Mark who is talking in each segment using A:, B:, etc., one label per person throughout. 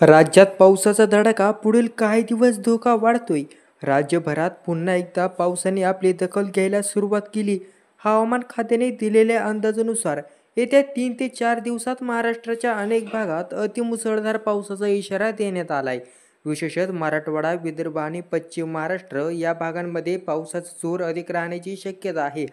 A: राज्यात पावसाचा धडाका पुढील काही दिवस धोका वाढतोय. राज्यभरात पुन्हा एकदा पावसाने आपली दखल घ्यायला सुरुवात केली. हवामान खात्याने दिलेल्या अंदाजानुसार येत्या 3 ते 4 दिवसात महाराष्ट्राच्या अनेक भागात अतिमुसळधार पावसाचा इशारा देण्यात आलाय. विशेषतः मराठवाडा, विदर्भ आणि पश्चिम महाराष्ट्र या भागांमध्ये पावसाचा जोर अधिक राहण्याची शक्यता आहे.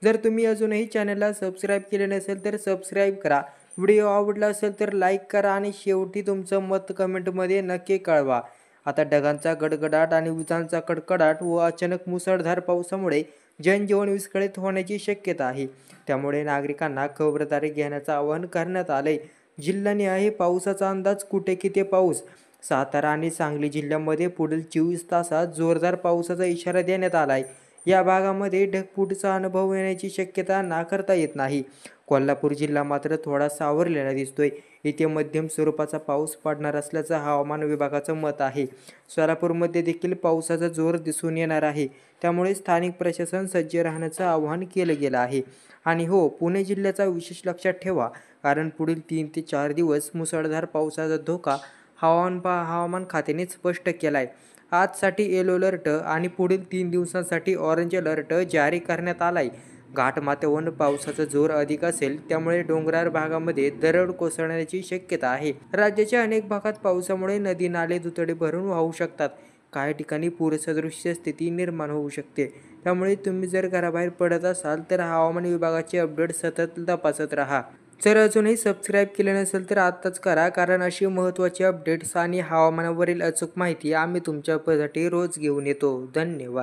A: जर तुम्ही अजूनही चॅनलला सबस्क्राईब केले नसेल तर सबस्क्राईब करा. व्हिडिओ आवडला असेल तर लाईक करा आणि शेवटी तुमचं मत कमेंटमध्ये नक्की कळवा. आता ढगांचा गडगडाट आणि विजांचा कडकडाट व अचानक मुसळधार पावसामुळे जनजीवन विस्कळीत होण्याची शक्यता आहे. त्यामुळे नागरिकांना खबरदारी घेण्याचं आवाहन करण्यात आलंय. जिल्ह्याने पावसाचा अंदाज. कुठे किती पाऊस? सातारा आणि सांगली जिल्ह्यामध्ये पुढील 24 तासात जोरदार पावसाचा इशारा देण्यात आलाय. या भागामध्ये ढगफुटीचा अनुभव येण्याची शक्यता नाकारता येत नाही. कोल्हापूर जिल्हा मात्र थोडा सावरलेला दिसतोय. इथे मध्यम स्वरूपाचा पाऊस पडणार असल्याचं हवामान विभागाचं मत आहे. सोलापूरमध्ये देखील पावसाचा जोर दिसून येणार आहे. त्यामुळे स्थानिक प्रशासन सज्ज राहण्याचं आवाहन केलं गेलं आहे. आणि पुणे जिल्ह्याचा विशेष लक्षात ठेवा, कारण पुढील 3 ते 4 दिवस मुसळधार पावसाचा धोका हवामान खात्याने स्पष्ट केलाय. आजसाठी येलो अलर्ट आणि पुढील 3 दिवसांसाठी ऑरेंज अलर्ट जारी करण्यात आलाय. घाटमाथ्यावर पावसाचा जोर अधिक असेल, त्यामुळे डोंगराळ भागामध्ये दरड कोसळण्याची शक्यता आहे. राज्याच्या अनेक भागात पावसामुळे नदी नाले दुथडी भरून वाहू शकतात. काही ठिकाणी पूरसदृश स्थिती निर्माण होऊ शकते. त्यामुळे तुम्ही जर घराबाहेर पडत असाल तर हवामान विभागाचे अपडेट सतत तपासत राहा. जर अजूनही सबस्क्राईब केले नसेल तर आत्ताच करा, कारण अशी महत्त्वाची अपडेट्स आणि हवामानावरील अचूक माहिती आम्ही तुमच्यासाठी रोज घेऊन येतो. धन्यवाद.